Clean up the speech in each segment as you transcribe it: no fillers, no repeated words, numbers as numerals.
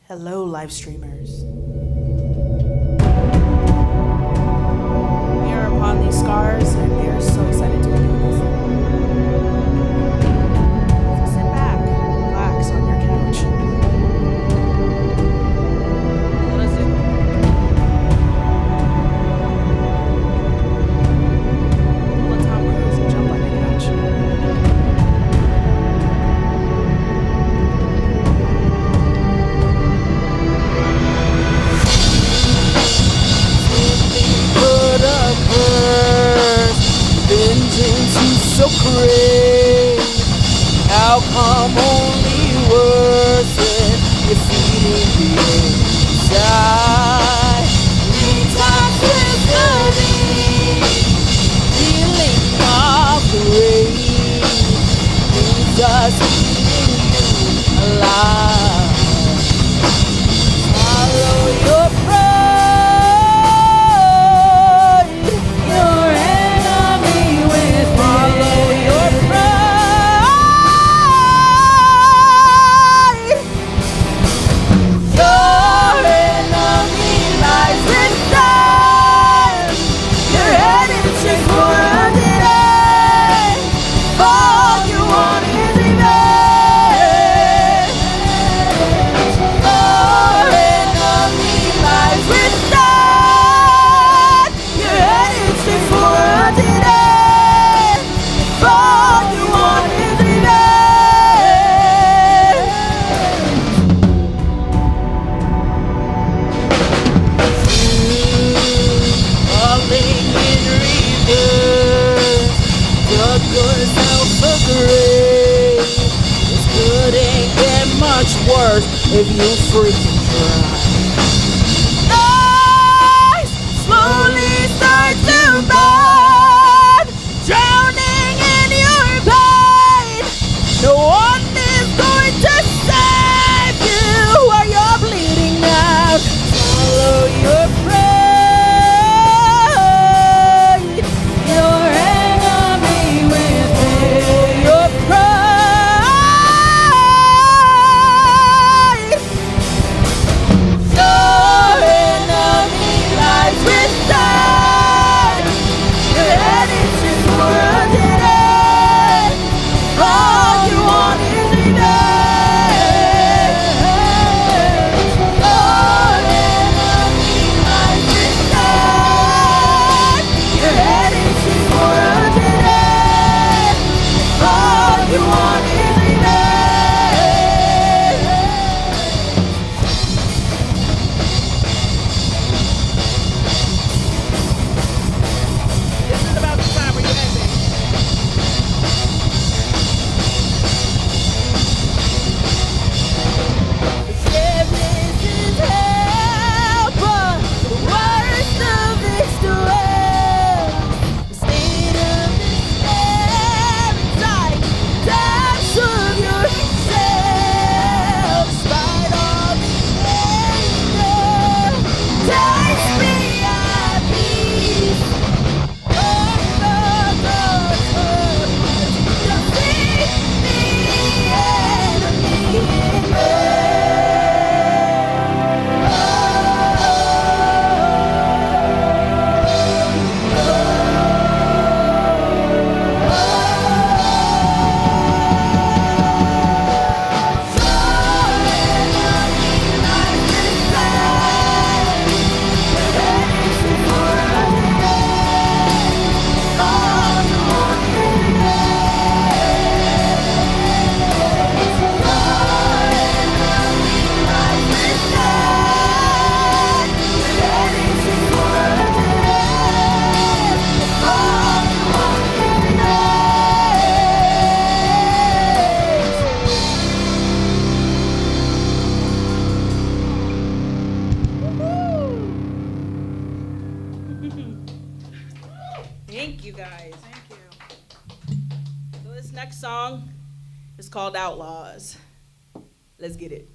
Hello, live streamers. We are upon these scars, and we are so excited to be doing this. So sit back, relax on your couch. Let us do it. Pull a Tom Cruise and jump on your couch. Vengeance is so great. How come only worsen? You're feeding the inside. Retoxicity, feeling of the rain. Who's just keeping you alive? Follow your pride. Worse if you freaking try. Eyes slowly start to burn, drowning in your pain. No one is going to save you while you're bleeding out. Follow your pride. Your enemy will pay your price. Thank you guys. Thank you. So this next song is called Outlaws. Let's get it.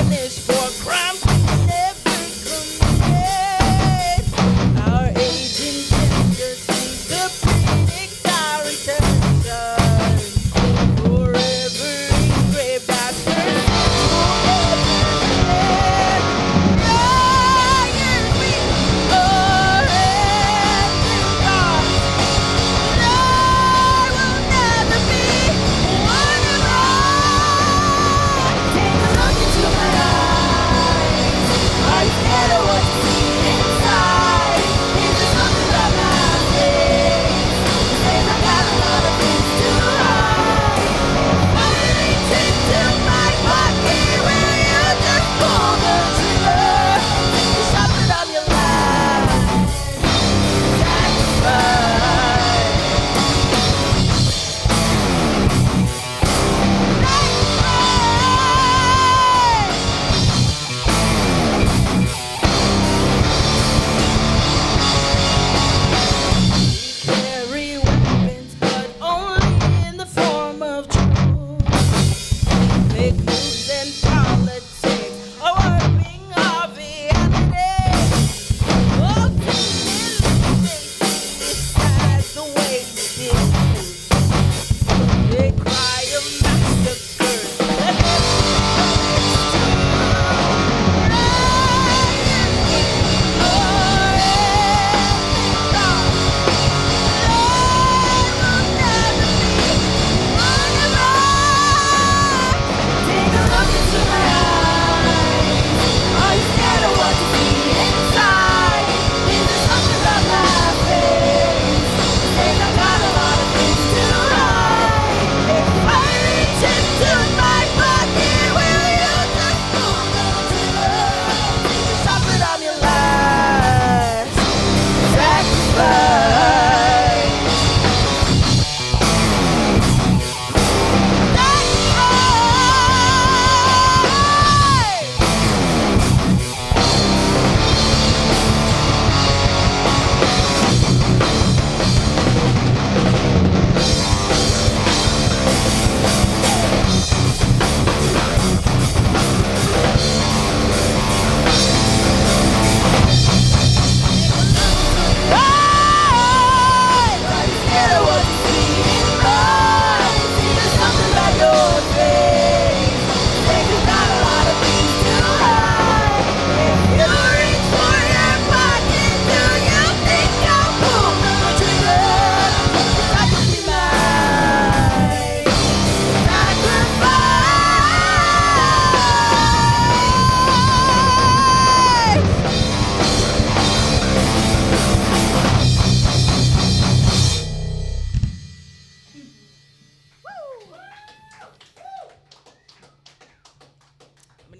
punished for crimes we never committed. Our aging gender seems the critics our intention. Forever engraved after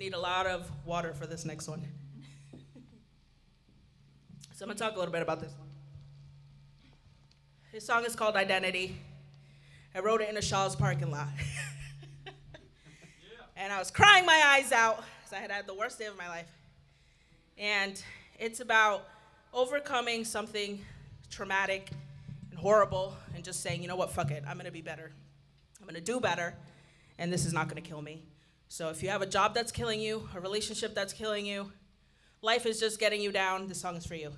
need a lot of water for this next one. So I'm gonna talk a little bit about this one. This song is called Identity. I wrote it in a Shaw's parking lot. And I was crying my eyes out because I had had the worst day of my life. And it's about overcoming something traumatic and horrible and just saying, you know what, fuck it, I'm gonna be better. I'm gonna do better, and this is not gonna kill me. So if you have a job that's killing you, a relationship that's killing you, life is just getting you down, this song is for you.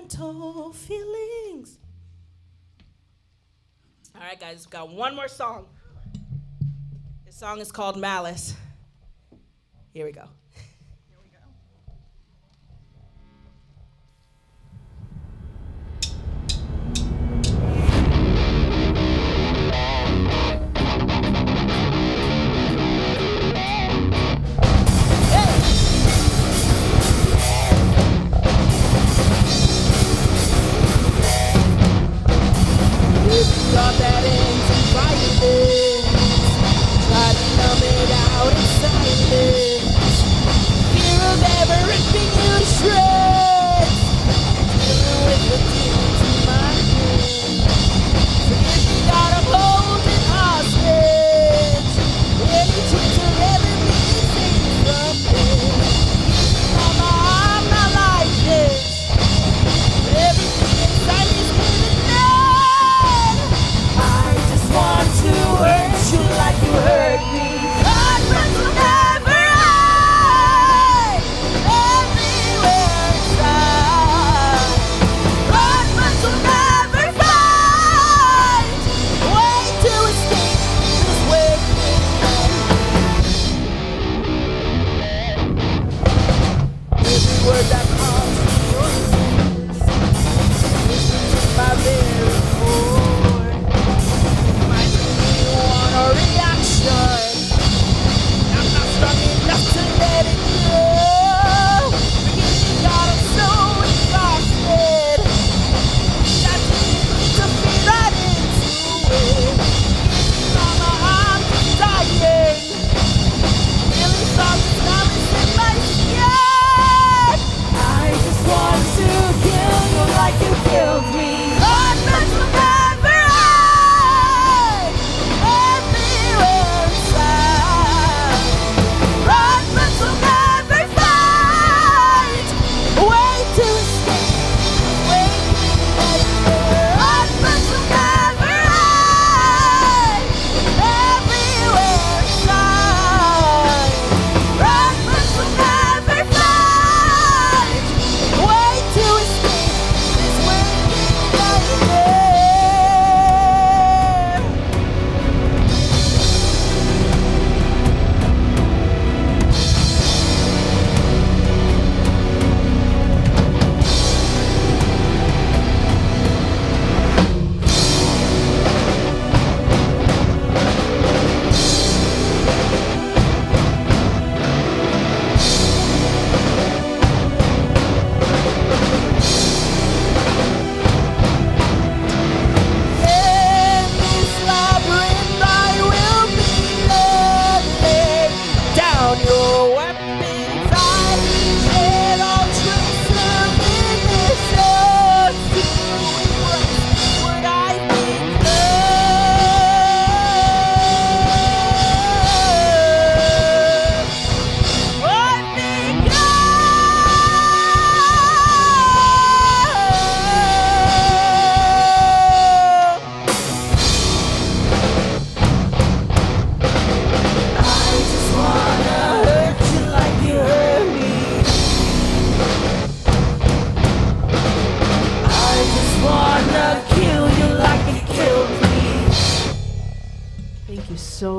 sentimental feelings. All right, guys, we've got one more song. This song is called Malice. Here we go. Thought that ends in violence. Try to numb it out in silence. Fear of ever ripping you to shreds. Dealing with the demons in my head. Forgive me, God, I'm holding hostage. Any chance of ever being saved from this? Mama, I'm not like this. Everything inside me's giving in. I just want to hurt you like you hurt me. God, but you'll never hide. Everywhere inside. God, but you'll never find a way to escape this waiting. Every word that comes from your lips is my very core. Reminds me want a reaction. I'm not strong enough to let it go. Forgive me, God, I'm so exhausted. I didn't mean to fit right into it. Mama, I'm just dying. Feeling something numbness in my skin. I just want to kill you like you killed me. God, but you'll never hide. Everywhere inside. Run, but you'll never find a way to escape this waiting nightmare. Run, but you'll never hide. Everywhere inside. Run, but you'll never find a way to escape this waiting nightmare. In this labyrinth I will be led. Lay down your weapons. I shed all trace of innocence to embrace what I become. What I just wanna hurt you like you hurt me. I just wanna kill you like you killed me. Thank you so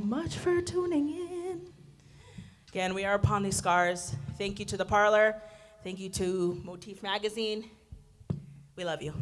much for tuning in. Again, we are Upon These Scars. Thank you to the Parlor. Thank you to Motif Magazine. We love you.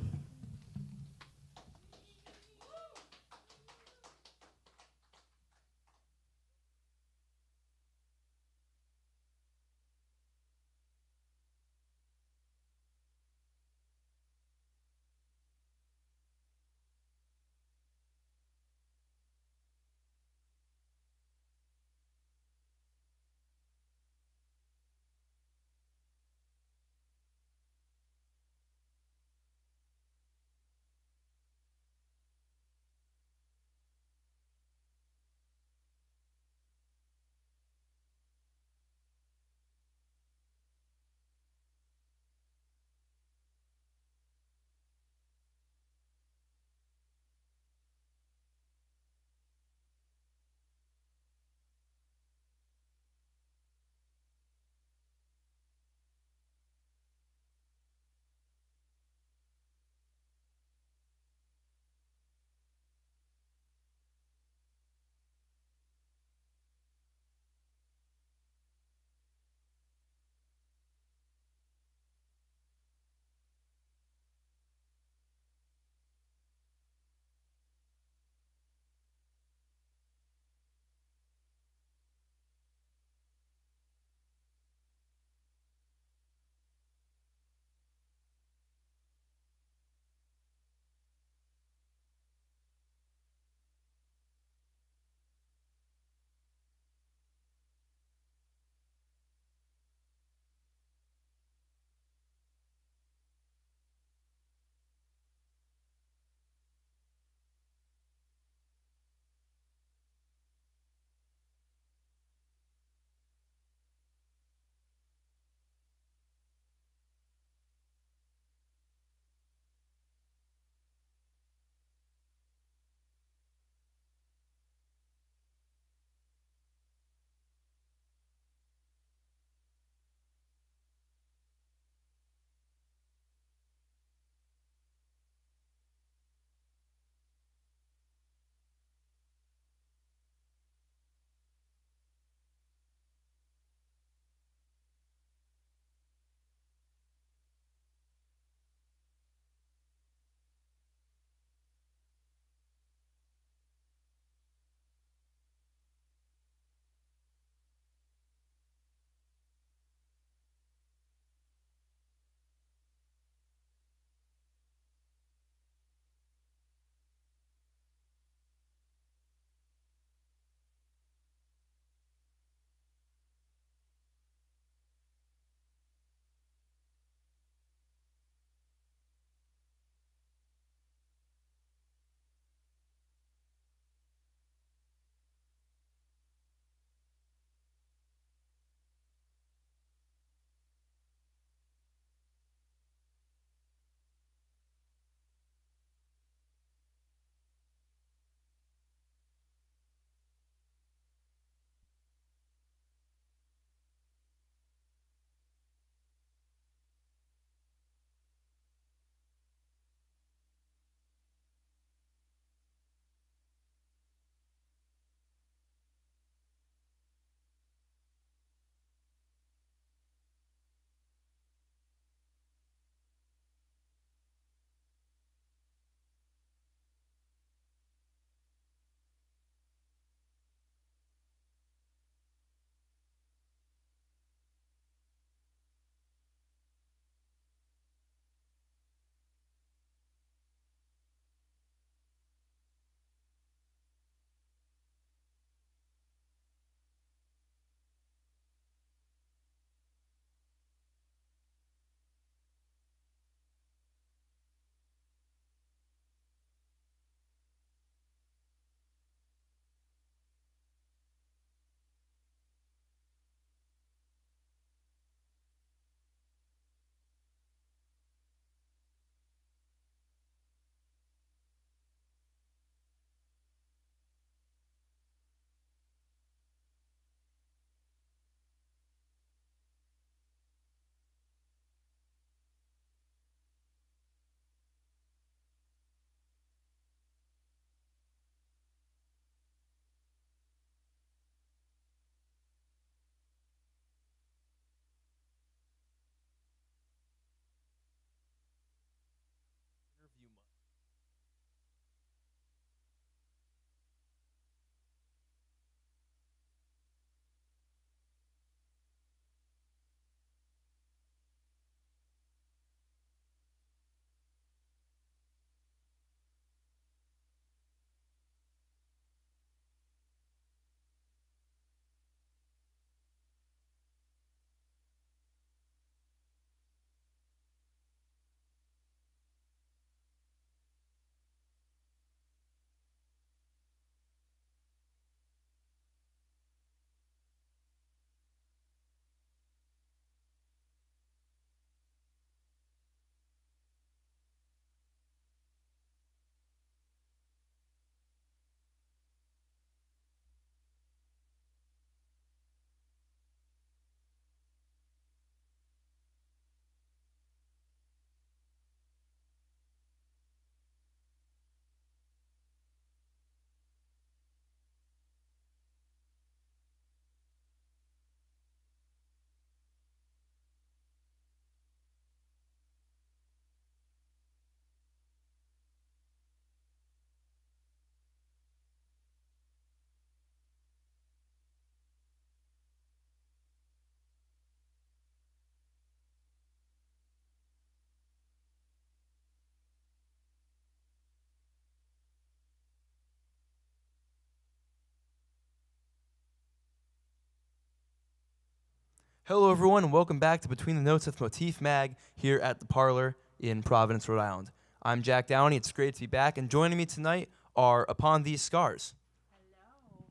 Hello, everyone, and welcome back to Between the Notes with Motif Mag here at the Parlour in Providence, Rhode Island. I'm Jack Downey. It's great to be back, and joining me tonight are Upon These Scars.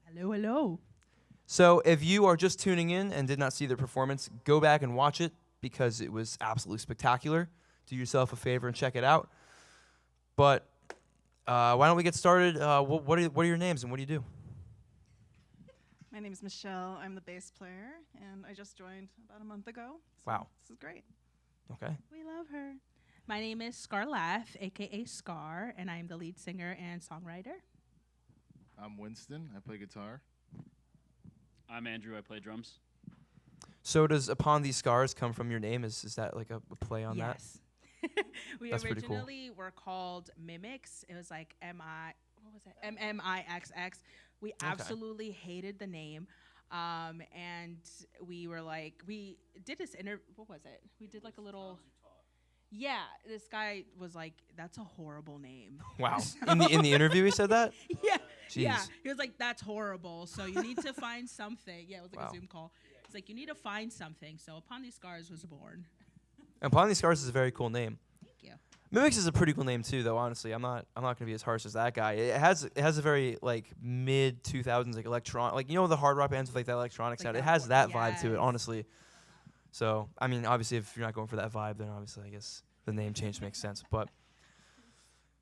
Hello, hello. So if you are just tuning in and did not see their performance, go back and watch it because it was absolutely spectacular. Do yourself a favor and check it out. But why don't we get started? What are your names and what do you do? My name is Michelle. I'm the bass player, and I just joined about a month ago. So Wow. This is great. Okay. We love her. My name is Scarlath, aka Scar, and I'm the lead singer and songwriter. I'm Winston. I play guitar. I'm Andrew. I play drums. So does Upon These Scars come from your name? Is that like a play on that? Yes. We That's pretty cool. originally were called Mimics. It was like MMIXX. We absolutely hated the name. And we were like, we did this what was it? We did like a little. Yeah, this guy was like, "That's a horrible name." Wow. In the interview, he said that? Yeah, Jeez. yeah. He was like, "That's horrible." So you need to find something. Yeah, it was like Wow. a Zoom call. It's like you need to find something. So Upon These Scars was born. Upon These Scars is a very cool name. Thank you. Mimics is a pretty cool name too, though. Honestly, I'm not gonna be as harsh as that guy. It has a very like mid 2000s like electronic, like the hard rock bands with like that electronic Like sound. that It has that vibe to it, yes. honestly. So I mean, obviously, if you're not going for that vibe, then obviously I guess the name change makes sense. But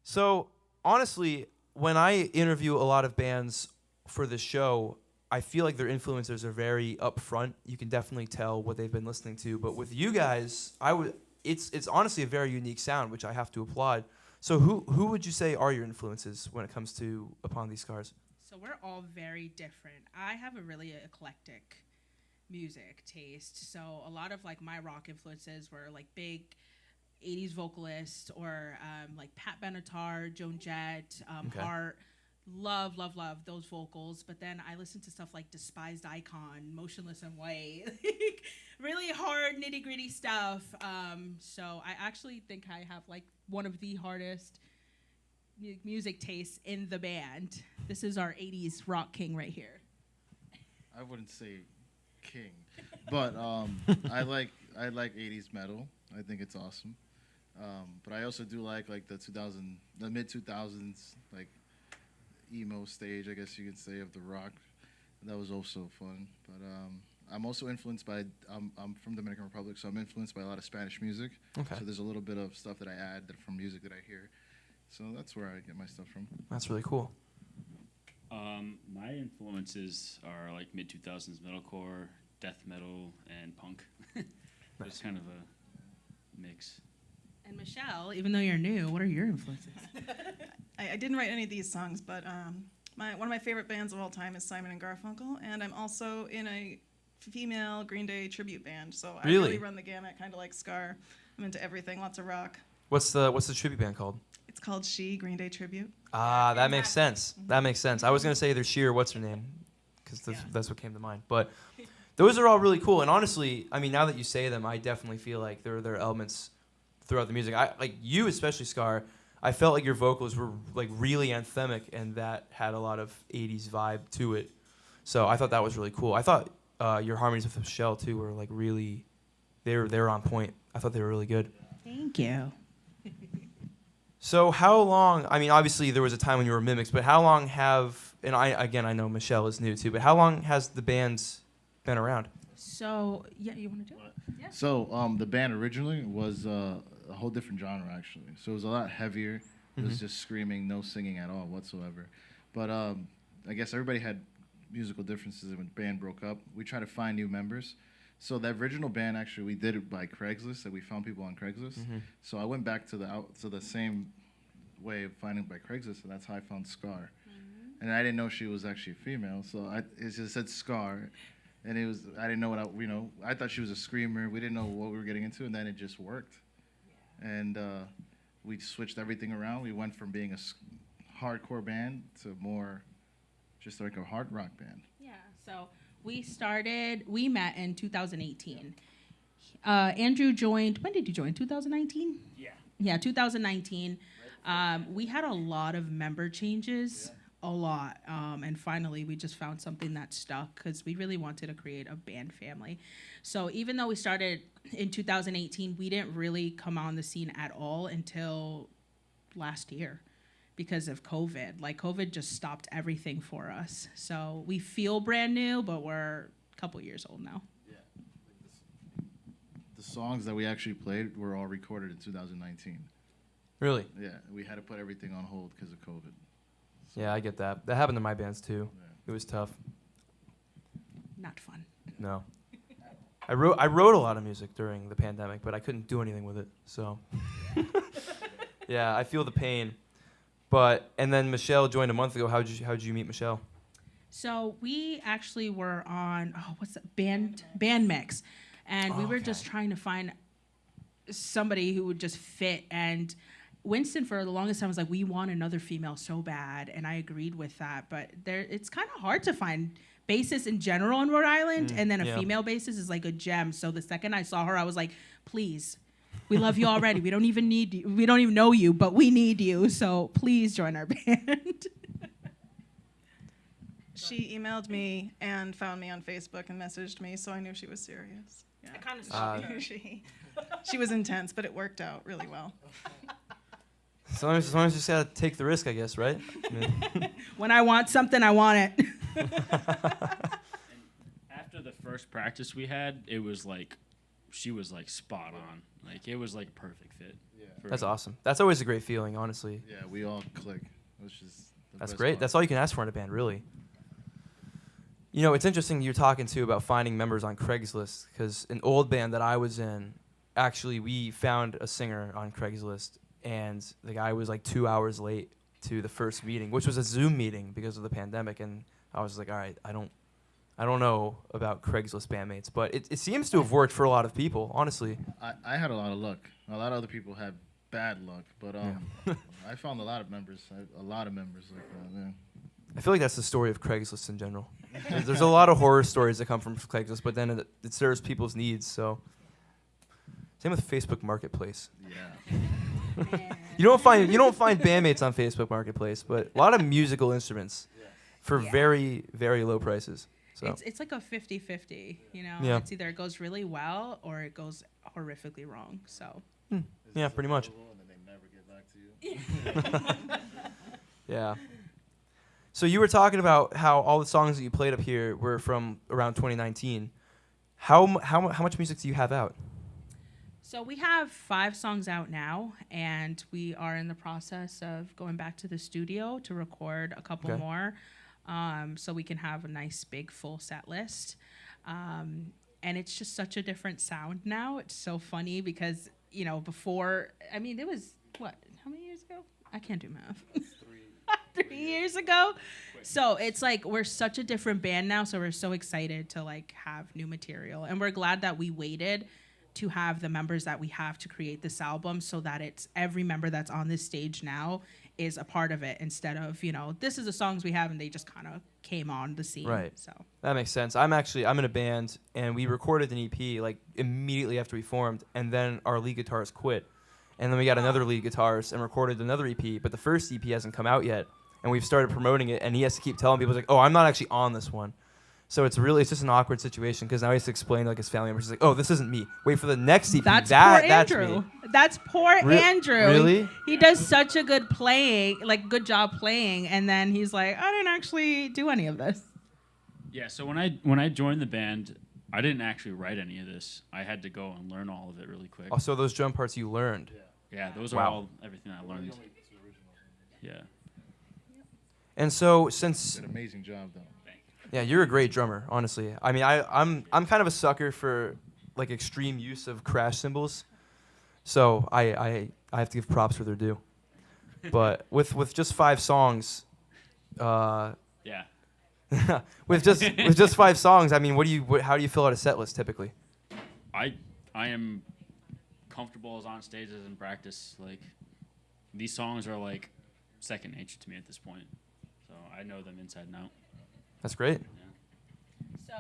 so honestly, when I interview a lot of bands for this show, I feel like their influencers are very upfront. You can definitely tell what they've been listening to. But with you guys, it's honestly a very unique sound, which I have to applaud. So who would you say are your influences when it comes to Upon These Scars? So we're all very different. I have a really eclectic music taste. So a lot of like my rock influences were like big 80s vocalists or like Pat Benatar, Joan Jett, Okay. Hart. Love those vocals. But then I listen to stuff like Despised Icon, Motionless in White, like really hard nitty gritty stuff. So I actually think I have like one of the hardest music tastes in the band. This is our 80s rock king right here. I wouldn't say king, but I like 80s metal. I think it's awesome. But I also do like the mid 2000s like emo stage, I guess you could say, of the rock. That was also fun. But I'm also influenced by I'm from Dominican Republic, so I'm influenced by a lot of Spanish music. Okay. So there's a little bit of stuff that I add from music that I hear. So that's where I get my stuff from. That's really cool. My influences are like mid 2000s metalcore, death metal, and punk. It's kind of a mix. And Michelle, even though you're new, what are your influences? I didn't write any of these songs, but one of my favorite bands of all time is Simon and Garfunkel, and I'm also in a female Green Day tribute band. So I Really? really run the gamut, kind of like Scar. I'm into everything, lots of rock. What's the tribute band called? It's called She, Green Day Tribute. Ah, that makes sense. That makes sense. I was gonna say either she or what's her name, because that's what came to mind. But those are all really cool. And honestly, I mean, now that you say them, I definitely feel like there are elements throughout the music. I like you, especially Scar. I felt like your vocals were like really anthemic, and that had a lot of '80s vibe to it. So I thought that was really cool. I thought your harmonies with Michelle too were like really, they were on point. I thought they were really good. Thank you. So how long, I mean, obviously there was a time when you were Mimics, but how long and I know Michelle is new too, but how long has the band been around? So, yeah, you want to do it? Yeah. So the band originally was a whole different genre, actually. So it was a lot heavier. It was just screaming, no singing at all whatsoever. But I guess everybody had musical differences when the band broke up. We tried to find new members. So the original band, actually, we did it by Craigslist. That we found people on Craigslist. So I went back to the same way of finding by Craigslist, and that's how I found Scar. And I didn't know she was actually a female, so it just said Scar, and I didn't know I thought she was a screamer. We didn't know what we were getting into, and then it just worked. And we switched everything around. We went from being a hardcore band to more just like a hard rock band. Yeah, so we met in 2018. Andrew joined, when did you join? 2019? Yeah. Yeah, 2019. We had a lot of member changes. a lot. And finally, we just found something that stuck because we really wanted to create a band family. So even though we started in 2018, we didn't really come on the scene at all until last year because of COVID. Like, COVID just stopped everything for us. So we feel brand new, but we're a couple years old now. The songs that we actually played were all recorded in 2019. Really? Yeah, we had to put everything on hold because of COVID. Yeah, I get that. That happened to my bands too. Yeah. It was tough. Not fun. No. I wrote a lot of music during the pandemic, but I couldn't do anything with it. So yeah, I feel the pain. But and then Michelle joined a month ago. How'd you meet Michelle? So we actually were on what's that band mix, and we were just trying to find somebody who would just fit. And Winston for the longest time was like, we want another female so bad, and I agreed with that. But it's kind of hard to find bassists in general in Rhode Island, and then a female bassist is like a gem. So the second I saw her, I was like, please, we love you already. We don't even need you. We don't even know you, but we need you. So please join our band. She emailed me and found me on Facebook and messaged me, so I knew she was serious. Yeah. I kind of saw her. She was intense, but it worked out really well. Sometimes you just gotta take the risk, I guess, right? I mean, When I want something, I want it. After the first practice we had, it was like, she was like spot on. Like, it was like perfect fit. Yeah. that's awesome. That's always a great feeling, honestly. Yeah, we all click, which is the That's best great. part. That's all you can ask for in a band, really. You know, it's interesting you're talking to about finding members on Craigslist, because an old band that I was in, actually, we found a singer on Craigslist, and the guy was like 2 hours late to the first meeting, which was a Zoom meeting because of the pandemic, and I was like, all right, I don't know about Craigslist bandmates, but it seems to have worked for a lot of people, honestly. I had a lot of luck. A lot of other people had bad luck, but I found a lot of members like that. Yeah. I feel like that's the story of Craigslist in general. There's a lot of horror stories that come from Craigslist, but then it serves people's needs. So, same with Facebook Marketplace. Yeah. You don't find bandmates on Facebook Marketplace, but a lot of musical instruments for very, very low prices. So It's like a 50-50, you know? Yeah. It's either it goes really well or it goes horrifically wrong, so. yeah, pretty much. And then they never get back to you. Yeah. So you were talking about how all the songs that you played up here were from around 2019. How much music do you have out? So we have 5 songs out now, and we are in the process of going back to the studio to record a couple more, so we can have a nice big full set list. And it's just such a different sound now. It's so funny because, you know, before, I mean, it was, how many years ago? I can't do math. 3 years ago. So it's like we're such a different band now, so we're so excited to like have new material, and we're glad that we waited to have the members that we have to create this album, so that it's every member that's on this stage now is a part of it, instead of, you know, this is the songs we have and they just kind of came on the scene. Right. So That makes sense. I'm in a band, and we recorded an EP like immediately after we formed, and then our lead guitarist quit, and then we got another lead guitarist and recorded another EP, but the first EP hasn't come out yet, and we've started promoting it, and he has to keep telling people, like, oh, I'm not actually on this one. So it's just an awkward situation, because now he has to explain to like his family members, he's like, oh, this isn't me. Wait for the next EP. that's That's poor Andrew. me. That's poor Andrew. Really? He does such a good job playing, and then he's like, I didn't actually do any of this. Yeah, so when I joined the band, I didn't actually write any of this. I had to go and learn all of it really quick. Oh, so those drum parts you learned. Yeah, those are Wow. all everything I learned. Yeah. And so since Did an amazing job though. yeah, you're a great drummer, honestly. I mean, I'm kind of a sucker for like extreme use of crash cymbals, so I have to give props where they're due. But with just 5 songs, Yeah. with just 5 songs, I mean, how do you fill out a set list typically? I am comfortable as on stage as in practice. Like, these songs are like second nature to me at this point. So I know them inside and out. That's great. So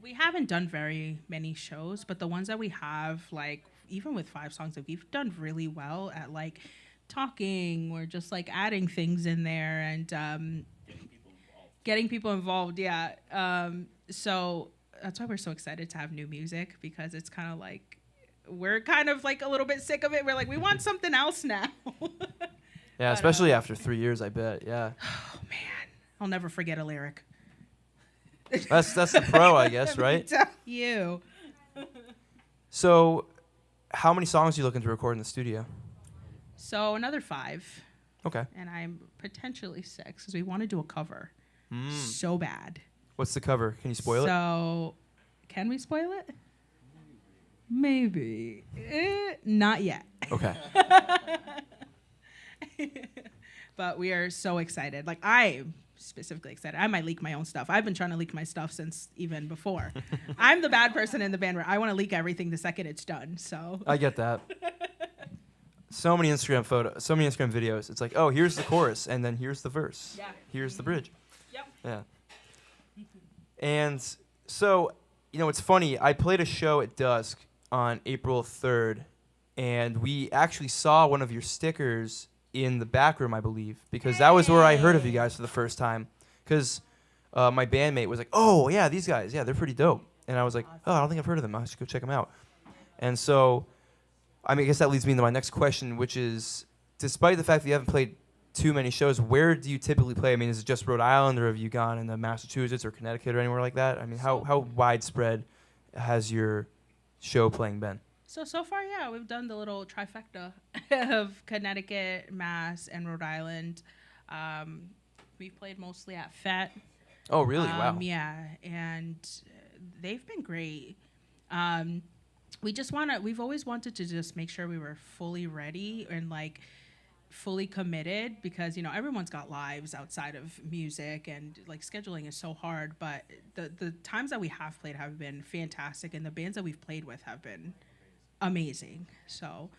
we haven't done very many shows, but the ones that we have, like even with 5 songs, like, we've done really well at like talking or just like adding things in there. And Getting people involved, yeah. So that's why we're so excited to have new music, because it's kind of like we're kind of like a little bit sick of it. We're like, we want something else now. Yeah, especially after 3 years, I bet. Yeah. Oh man, I'll never forget a lyric. That's the pro, I guess, right? Tell you. So, how many songs are you looking to record in the studio? So another 5, Okay. and I'm potentially 6 because we want to do a cover so bad. What's the cover? Can you spoil it? So, can we spoil it? Maybe. Not yet. Okay. But we are so excited. Like, I'm specifically excited. I might leak my own stuff. I've been trying to leak my stuff since even before. I'm the bad person in the band where I want to leak everything the second it's done. So I get that. So many Instagram photos, so many Instagram videos. It's like, oh, here's the chorus, and then here's the verse. Yeah. Here's the bridge. Yep. Yeah. And so, it's funny. I played a show at Dusk on April 3rd, and we actually saw one of your stickers in the back room, I believe, because that was where I heard of you guys for the first time. Because my bandmate was like, oh, yeah, these guys, yeah, they're pretty dope. And I was like, oh, I don't think I've heard of them. I should go check them out. And so, I guess that leads me into my next question, which is, despite the fact that you haven't played too many shows, where do you typically play? Is it just Rhode Island, or have you gone into Massachusetts or Connecticut or anywhere like that? How widespread has your show playing been? So far, yeah, we've done the little trifecta of Connecticut, Mass, and Rhode Island. We've played mostly at FET. Oh, really? Wow. Yeah, and they've been great. We've always wanted to just make sure we were fully ready and like fully committed, because everyone's got lives outside of music, and like scheduling is so hard. But the times that we have played have been fantastic, and the bands that we've played with have been amazing. So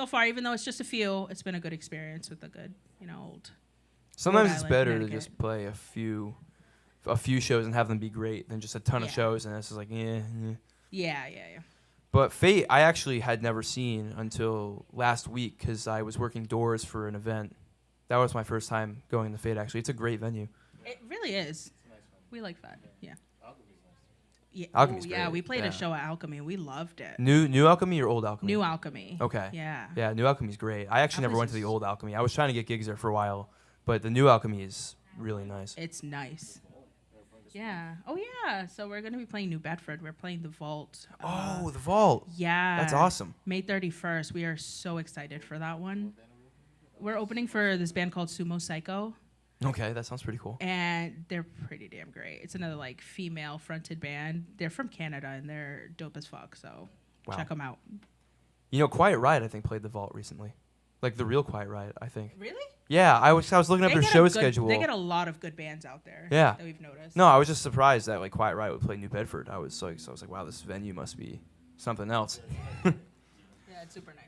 far, even though it's just a few, it's been a good experience with a good old. Sometimes Rhode it's Island, better to Connecticut. just play a few shows and have them be great than just a ton of Yeah. shows and it's just like, yeah. Yeah. But Fate, I actually had never seen until last week because I was working doors for an event. That was my first time going to Fate, actually. It's a great venue. It really is. We like that. Yeah. Yeah. Alchemy's yeah, great, we played yeah. a show at Alchemy. We loved it. New Alchemy or Old Alchemy? New Alchemy. Okay. Yeah. Yeah, New Alchemy's great. I actually That never place went to the is- Old Alchemy. I was trying to get gigs there for a while, but the New Alchemy is really nice. It's nice. Yeah. Oh yeah. So we're gonna be playing New Bedford. We're playing the Vault. Oh, the Vault. Yeah. That's awesome. May 31st. We are so excited for that one. We're opening for this band called Sumo Psycho, Okay, that sounds pretty cool. and they're pretty damn great. It's another like female fronted band. They're from Canada and they're dope as fuck. So Wow. check them out. Quiet Riot, I think, played the Vault recently. Like the real Quiet Riot, I think. Really? Yeah, I was looking up their show schedule. They get a lot of good bands out there. Yeah. That we've noticed. No, I was just surprised that like Quiet Riot would play New Bedford. I was like, wow, this venue must be something else. Yeah, it's super nice.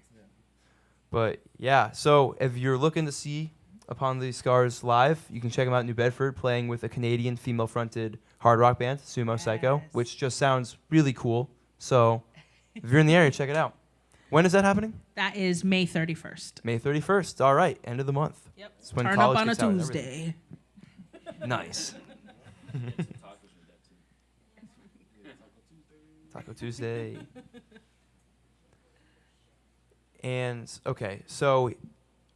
But yeah, so if you're looking to see Upon the Scars live, you can check them out in New Bedford, playing with a Canadian female-fronted hard rock band, Sumo Psycho, Yes. which just sounds really cool. So if you're in the area, check it out. When is that happening? That is May 31st. May 31st. All right, end of the month. Yep. It's when Turn college up on a gets out and everything. Tuesday. Nice. Taco Tuesday. And okay, so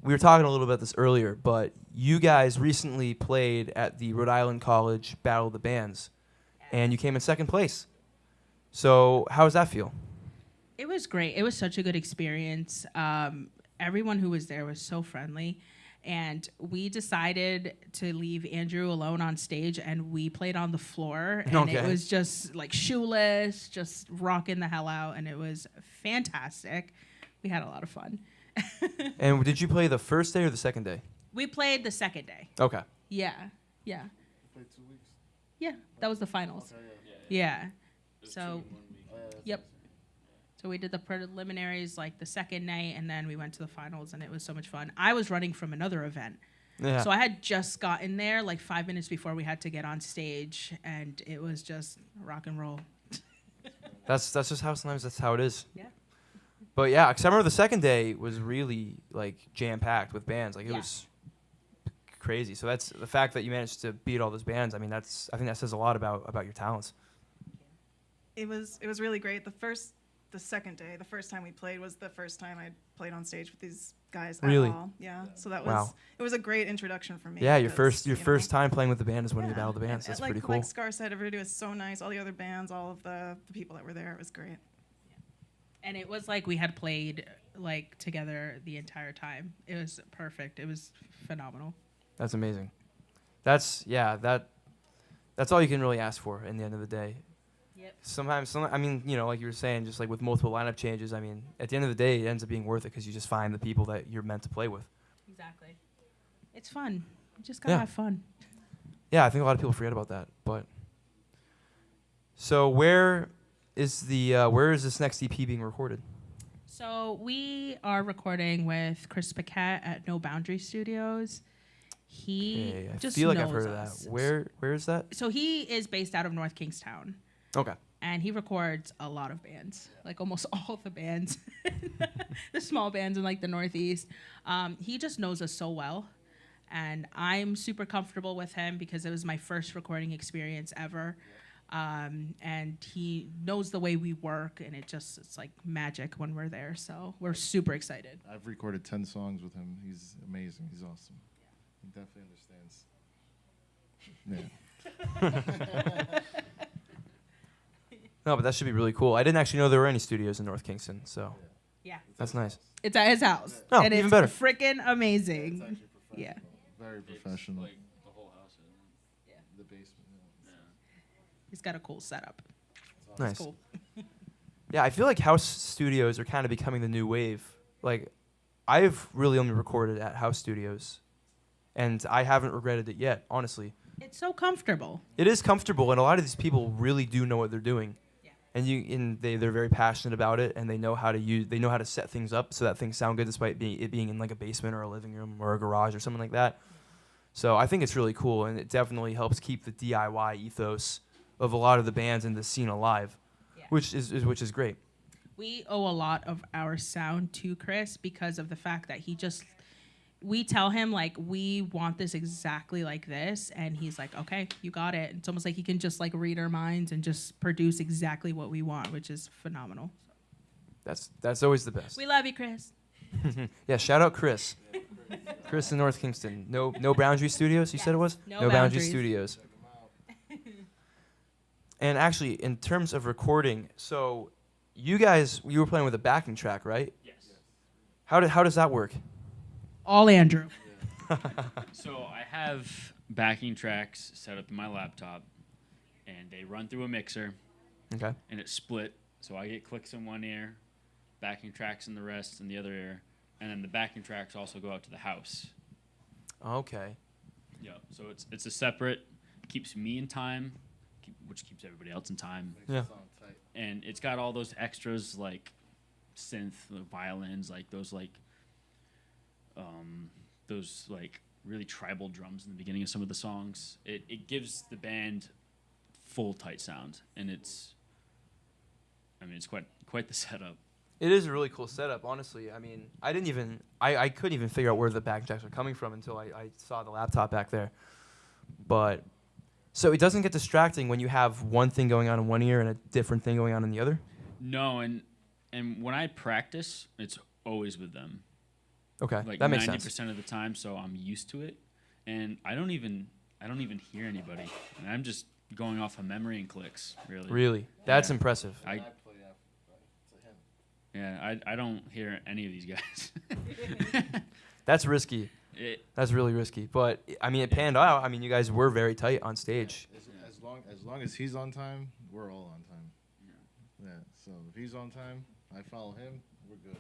we were talking a little about this earlier, but you guys recently played at the Rhode Island College Battle of the Bands, and you came in second place. So how does that feel? It was great. It was such a good experience. Everyone who was there was so friendly. And we decided to leave Andrew alone on stage, and we played on the floor. And Okay. it was just like shoeless, just rocking the hell out. And it was fantastic. We had a lot of fun. And did you play the first day or the second day? We played the second day. Okay. Yeah. Yeah. Yeah. That was the finals. Yeah. So, yep. So we did the preliminaries like the second night, and then we went to the finals, and it was so much fun. I was running from another event. Yeah. So I had just gotten there like 5 minutes before we had to get on stage, and it was just rock and roll. That's just how sometimes that's how it is. Yeah. But yeah, 'cause I remember the second day was really like jam packed with bands. Like it Yeah. was crazy. So that's the fact that you managed to beat all those bands. I mean, I think that says a lot about your talents. It was really great. The second day, the first time we played was the first time I played on stage with these guys Really? at all. Yeah. So that Wow. was it was a great introduction for me. Yeah, your because, your you first know, time playing with the band is winning the yeah. Battle of the Bands. And, That's like, pretty cool. Like Scar said, everybody was so nice. All the other bands, all of the people that were there, it was great. And it was like we had played like together the entire time. It was perfect. It was phenomenal. That's amazing. That's all you can really ask for in the end of the day. Yep. Sometimes, I mean, you know, like you were saying, just like with multiple lineup changes, I mean, at the end of the day, it ends up being worth it because you just find the people that you're meant to play with. Exactly. It's fun. You just gotta Yeah. have fun. Yeah, I think a lot of people forget about that. But so where is this next EP being recorded? So we are recording with Chris Paquette at No Boundary Studios. He Okay, I just feel like knows I've heard us. of that. Where is that? So he is based out of North Kingstown. Okay. And he records a lot of bands, like almost all the bands, the small bands in like the Northeast. He just knows us so well, and I'm super comfortable with him because it was my first recording experience ever. And he knows the way we work, and it's like magic when we're there. So we're super excited. I've recorded 10 songs with him. He's amazing. He's awesome. He definitely understands. Yeah. No, but that should be really cool. I didn't actually know there were any studios in North Kingston, so Yeah, that's nice. it's at his house, Oh, and even it's better. freaking amazing. Yeah. Very professional. Like the whole house. Isn't it? The basement. Yeah. He's got a cool setup. Nice. It's cool. Yeah, I feel like house studios are kind of becoming the new wave. Like, I've really only recorded at house studios, and I haven't regretted it yet, honestly. It's so comfortable. It is comfortable, and a lot of these people really do know what they're doing. Yeah. And they're very passionate about it, and they know how to set things up so that things sound good despite it being in like a basement or a living room or a garage or something like that. So I think it's really cool, and it definitely helps keep the DIY ethos of a lot of the bands in the scene alive, Yeah. which is great. We owe a lot of our sound to Chris because of the fact that we tell him like we want this exactly like this, and he's like, okay, you got it. It's almost like he can just like read our minds and just produce exactly what we want, which is phenomenal. That's always the best. We love you, Chris. Yeah, shout out Chris. Chris in North Kingston. No Boundary Studios, you said it was? No Boundary Boundaries. Studios. And actually, in terms of recording, so you were playing with a backing track, right? Yes. How does that work? All Andrew. So I have backing tracks set up in my laptop, and they run through a mixer, Okay. and it's split. So I get clicks in one ear, backing tracks in the rest in the other ear, and then the backing tracks also go out to the house. Okay. Yeah. So it's a separate, keeps me in time, which keeps everybody else in time, Yeah. and it's got all those extras like synth, the violins, like those really tribal drums in the beginning of some of the songs. It gives the band full tight sound, and it's quite the setup. It is a really cool setup, honestly. I mean, I couldn't even figure out where the backing tracks were coming from until I saw the laptop back there. But so it doesn't get distracting when you have one thing going on in one ear and a different thing going on in the other? No, and when I practice, it's always with them. Okay, Like that makes 90% sense. of the time, so I'm used to it, and I don't even hear anybody. And I'm just going off of memory and clicks, really. Really? That's Yeah. impressive. I don't hear any of these guys. That's risky. That's really risky. But, I mean, it panned out. I mean, you guys were very tight on stage. As long as he's on time, we're all on time. Yeah. So if he's on time, I follow him. We're good.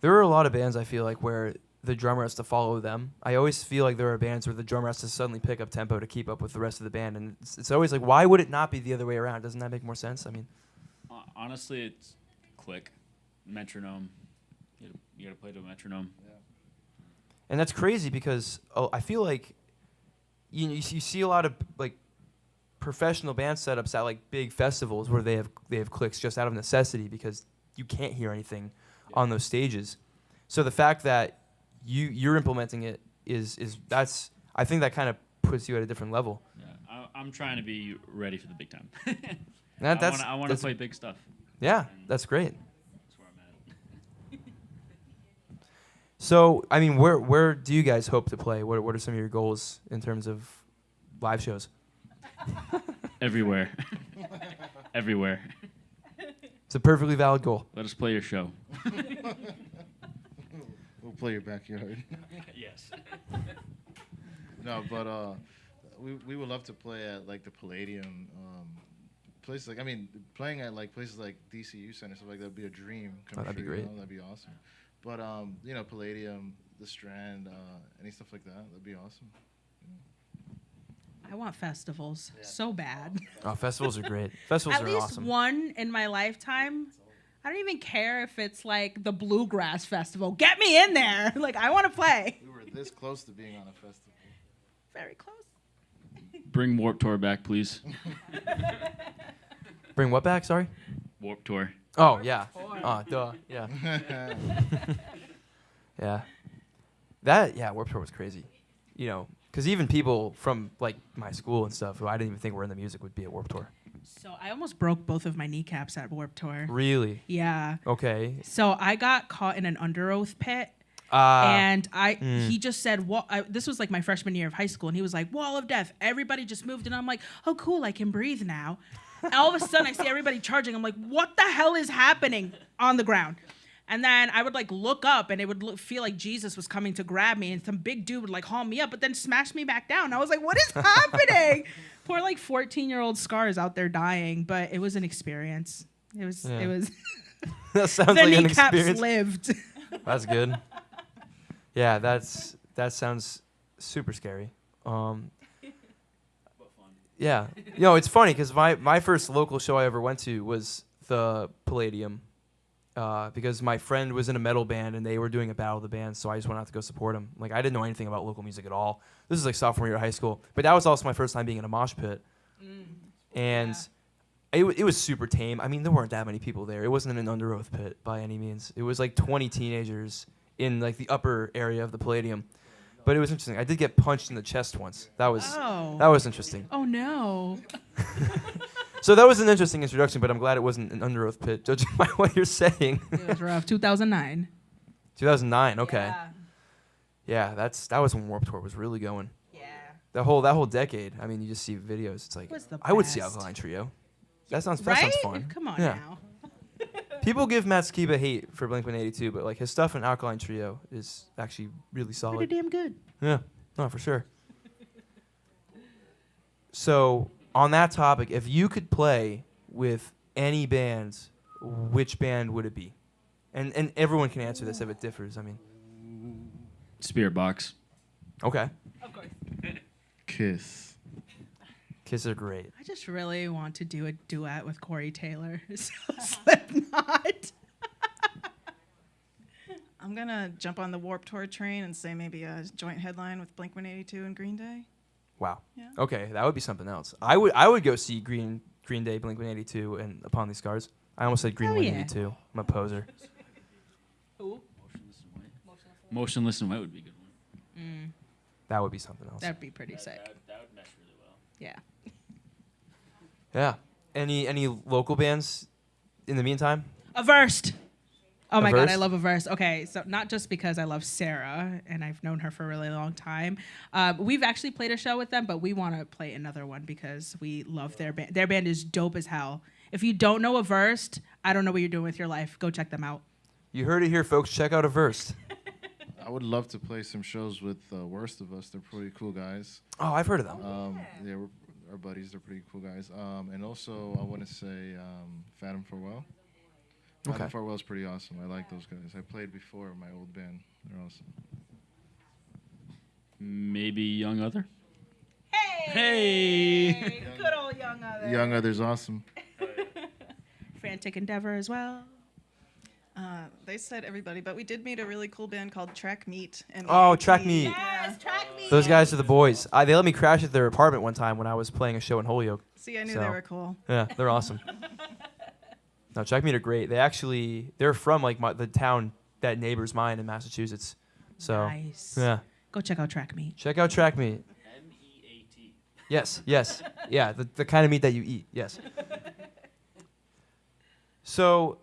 There are a lot of bands, I feel like, where the drummer has to follow them. I always feel like there are bands where the drummer has to suddenly pick up tempo to keep up with the rest of the band. And it's always like, why would it not be the other way around? Doesn't that make more sense? I mean, Honestly, it's click, metronome. You gotta play to a metronome. and that's crazy because I feel like you see a lot of like professional band setups at like big festivals where they have clicks just out of necessity because you can't hear anything on those stages. So the fact that you're implementing it is I think that kind of puts you at a different level. Yeah, I'm trying to be ready for the big time. I want to play big stuff. Yeah, that's great. That's where I'm at. So, I mean, where do you guys hope to play? What are some of your goals in terms of live shows? Everywhere. Everywhere. It's a perfectly valid goal. Let us play your show. We'll play your backyard. Yes. No, but we would love to play at like the Palladium, places like playing at like places like DCU Center, stuff like that'd be a dream come that'd be true. great. You know? That'd be awesome. But Palladium, the Strand, any stuff like that'd be awesome. I want festivals so bad. Oh, festivals are great. Festivals At are least awesome. one in my lifetime. I don't even care if it's like the Bluegrass Festival. Get me in there. Like, I want to play. We were this close to being on a festival. Very close. Bring Warp Tour back, please. Bring what back? Sorry. Warp Tour. Oh yeah. Oh duh. Yeah. Yeah. Warped Tour was crazy. You know, because even people from like my school and stuff who I didn't even think were in the music would be at Warped Tour. So I almost broke both of my kneecaps at Warped Tour. Really? Yeah. Okay. So I got caught in an under oath pit. And He just said, this was like my freshman year of high school, and he was like, wall of death. Everybody just moved, and I'm like, oh, cool, I can breathe now. And all of a sudden, I see everybody charging. I'm like, what the hell is happening on the ground? And then I would like look up, and it would feel like Jesus was coming to grab me, and some big dude would like haul me up, but then smash me back down. I was like, what is happening? Poor like 14-year-old scars out there dying, but it was an experience. It was. that sounds The like an kneecaps experience. lived. That's good. Yeah, that sounds super scary. Yeah, it's funny because my first local show I ever went to was the Palladium, because my friend was in a metal band and they were doing a battle of the bands, so I just went out to go support them. Like, I didn't know anything about local music at all. This is like sophomore year of high school, but that was also my first time being in a mosh pit, and it was super tame. I mean, there weren't that many people there. It wasn't an under oath pit by any means. It was like 20 teenagers in like the upper area of the Palladium. But it was interesting. I did get punched in the chest once. That was interesting. Oh no. So that was an interesting introduction, but I'm glad it wasn't an under oath pit, judging by what you're saying. It was rough. 2009. 2009, okay. Yeah, that was when Warped Tour was really going. Yeah. That whole decade. I mean, you just see videos. It's like, was the I would see best. Alkaline Trio. That sounds Right? fun. Come on Yeah. now. People give Matt Skiba hate for Blink-182, but like his stuff in Alkaline Trio is actually really solid. Pretty damn good. Yeah, no, for sure. So, on that topic, if you could play with any band, which band would it be? And everyone can answer this if it differs. I mean, Spirit Box. okay. Of course. Kiss. Kiss are great. I just really want to do a duet with Corey Taylor. So Slipknot. I'm gonna jump on the Warp Tour train and say maybe a joint headline with Blink-182 and Green Day. Wow. Yeah. Okay, that would be something else. I would go see Green Day, Blink-182, and Upon These Scars. I almost said Green Hell yeah. 182. I'm a poser. Who? Motionless in White would be a good one. That would be something else. That'd be pretty sick. That would mesh really well. Yeah. Yeah. Any local bands in the meantime? Averst. Oh my God, Averst? I love Averst. Okay, so not just because I love Sarah and I've known her for a really long time. We've actually played a show with them, but we want to play another one because we love their band. Their band is dope as hell. If you don't know Averst, I don't know what you're doing with your life. Go check them out. You heard it here, folks. Check out Averst. I would love to play some shows with Worst of Us. They're pretty cool guys. Oh, I've heard of them. Yeah, we're our buddies. They're pretty cool guys. And also, I want to say Fathom Farewell. Okay. Fathom Farewell is pretty awesome. I like those guys. I played before in my old band. They're awesome. Maybe Young Other. Hey! Good old Young Other. Young Other's awesome. Frantic Endeavor as well. They said everybody, but we did meet a really cool band called Track Meet. Oh, Track Meet. Yes, track me. Those guys are the boys. They let me crash at their apartment one time when I was playing a show in Holyoke. See, I knew So- they were cool. Yeah, they're awesome. No, Track Meet are great. They're from like the town that neighbors mine in Massachusetts. So Nice. yeah, go check out Track Meet. Check out Track Meet. MEAT. Yes, yes. Yeah, the kind of meat that you eat. Yes. So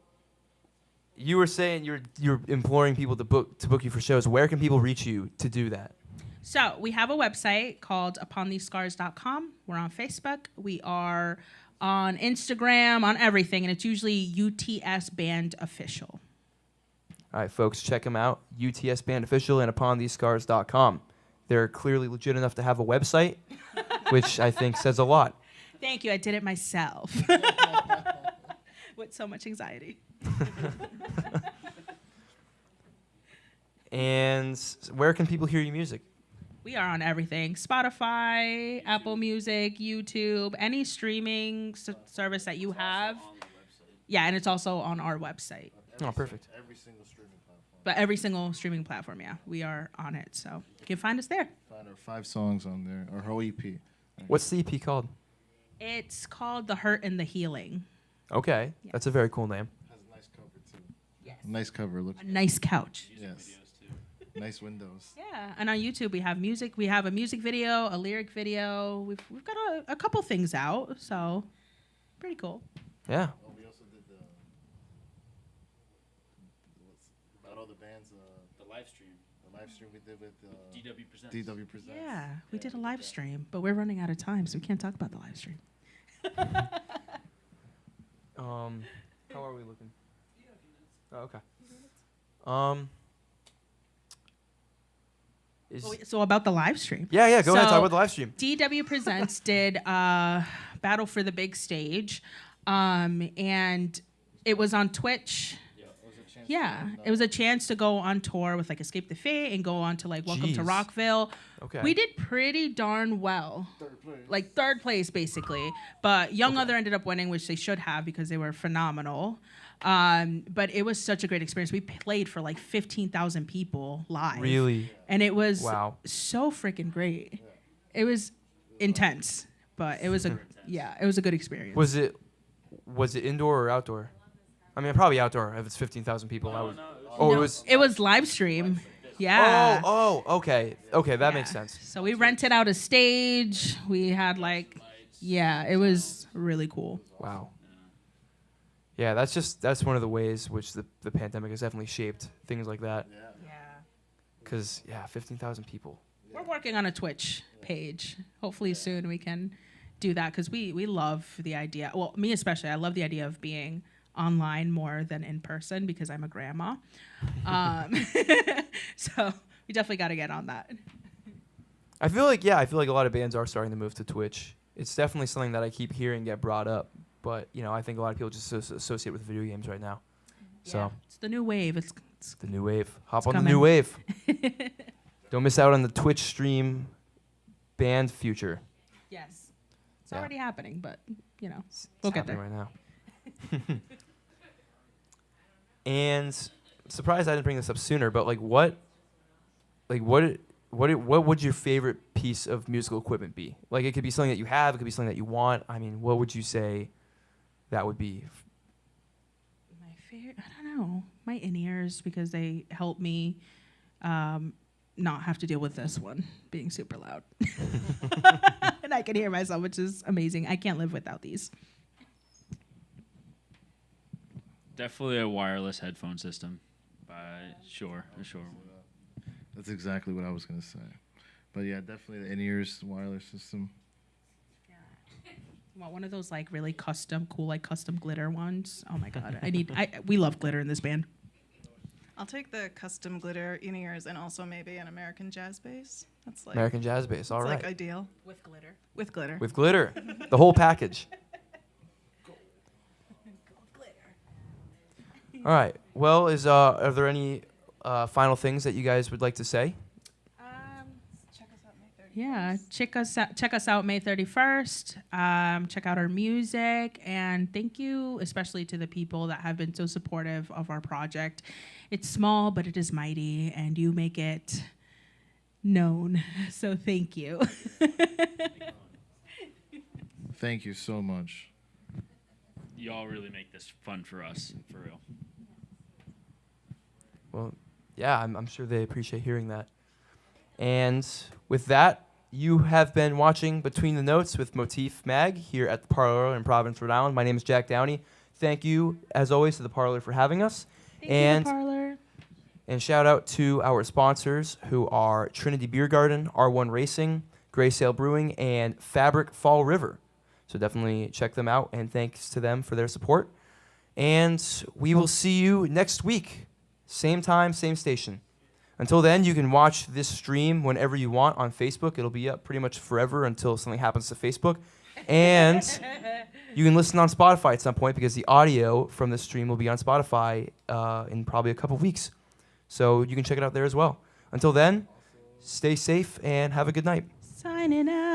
you were saying you're imploring people to book you for shows. Where can people reach you to do that? So we have a website called uponthesescars.com. We're on Facebook. We are on Instagram, on everything, and it's usually UTS Band Official. All right, folks, check them out. UTS Band Official and uponthesescars.com. They're clearly legit enough to have a website, which I think says a lot. Thank you. I did it myself. With so much anxiety. And where can people hear your music? We are on everything. Spotify, Apple Music, YouTube, any streaming service that you have. Yeah, and it's also on our website. Oh, perfect. Every single streaming platform. But every single streaming platform, yeah, we are on it. So you can find us there. Find our 5 songs on there, our whole EP. What's the EP called? It's called The Hurt and the Healing. Okay, Yeah. that's a very cool name. Has a nice cover too. Yes. Nice cover. Look. A nice couch. Yes. Nice windows. Yeah, and on YouTube we have music. We have a music video, a lyric video. We've got a couple things out, so pretty cool. Yeah. Oh, we also did about all the bands. The live stream. The live stream we did with DW Presents. DW Presents. Yeah, we did a live stream, but we're running out of time, so we can't talk about the live stream. How are we looking? Oh, okay. So about the live stream. Yeah, go ahead, So- talk about the live stream. DW Presents did Battle for the Big Stage, and it was on Twitch. Yeah, it was a chance to go on tour with like Escape the Fate and go on to like Welcome to Jeez. Rockville. Okay. We did pretty darn well. Third place. Like third place basically, but Young Other ended up winning, which they should have because they were phenomenal. But it was such a great experience. We played for like 15,000 people live. Really? And it was Wow. so freaking great. It was intense, but it was a it was a good experience. Was it indoor or outdoor? I mean, probably outdoor. If it's 15,000 people, I would. Oh, No, it was. live stream. Yeah. Oh, okay, that Yeah. makes sense. So we rented out a stage. We had like, it was really cool. Wow. Yeah, that's one of the ways which the pandemic has definitely shaped things like that. Yeah. Because 15,000 people. We're working on a Twitch page. Hopefully soon we can do that because we love the idea. Well, me especially. I love the idea of being online more than in person because I'm a grandma. So we definitely got to get on that. I feel like a lot of bands are starting to move to Twitch. It's definitely something that I keep hearing get brought up, but I think a lot of people just associate with video games right now. So It's the new wave. It's the new wave. Hop It's on coming. the new wave. Don't miss out on the Twitch stream band future. yes. It's Yeah. already happening, but we'll It's get happening there. right now. And surprised I didn't bring this up sooner, but what would your favorite piece of musical equipment be? Like, it could be something that you have, it could be something that you want. I mean, what would you say that would be? My favorite, I don't know, my in-ears because they help me not have to deal with this one being super loud. And I can hear myself, which is amazing. I can't live without these. Definitely a wireless headphone system. Sure. That's exactly what I was gonna say. But yeah, definitely the in-ears wireless system. You want one of those like really custom glitter ones? Oh my god, we love glitter in this band. I'll take the custom glitter in-ears and also maybe an American jazz bass. That's like American jazz bass, all it's right. like ideal With glitter. with glitter. With glitter, the whole package. All right. Well, are there any final things that you guys would like to say? Check us out May 30th. Yeah, check us out May 31st. Check out our music, and thank you especially to the people that have been so supportive of our project. It's small, but it is mighty, and you make it known. So thank you. Thank you so much. Y'all really make this fun for us, for real. Well, yeah, I'm sure they appreciate hearing that. And with that, you have been watching Between the Notes with Motif Mag here at the Parlour in Providence, Rhode Island. My name is Jack Downey. Thank you, as always, to the Parlour for having us. Thank you, Parlour. And shout out to our sponsors, who are Trinity Beer Garden, R1 Racing, Gray Sail Brewing, and Fabric Fall River. So definitely check them out, and thanks to them for their support. And we will see you next week. Same time, same station. Until then, you can watch this stream whenever you want on Facebook. It'll be up pretty much forever until something happens to Facebook. And you can listen on Spotify at some point, because the audio from this stream will be on Spotify in probably a couple weeks. So you can check it out there as well. Until then, stay safe and have a good night. Signing out.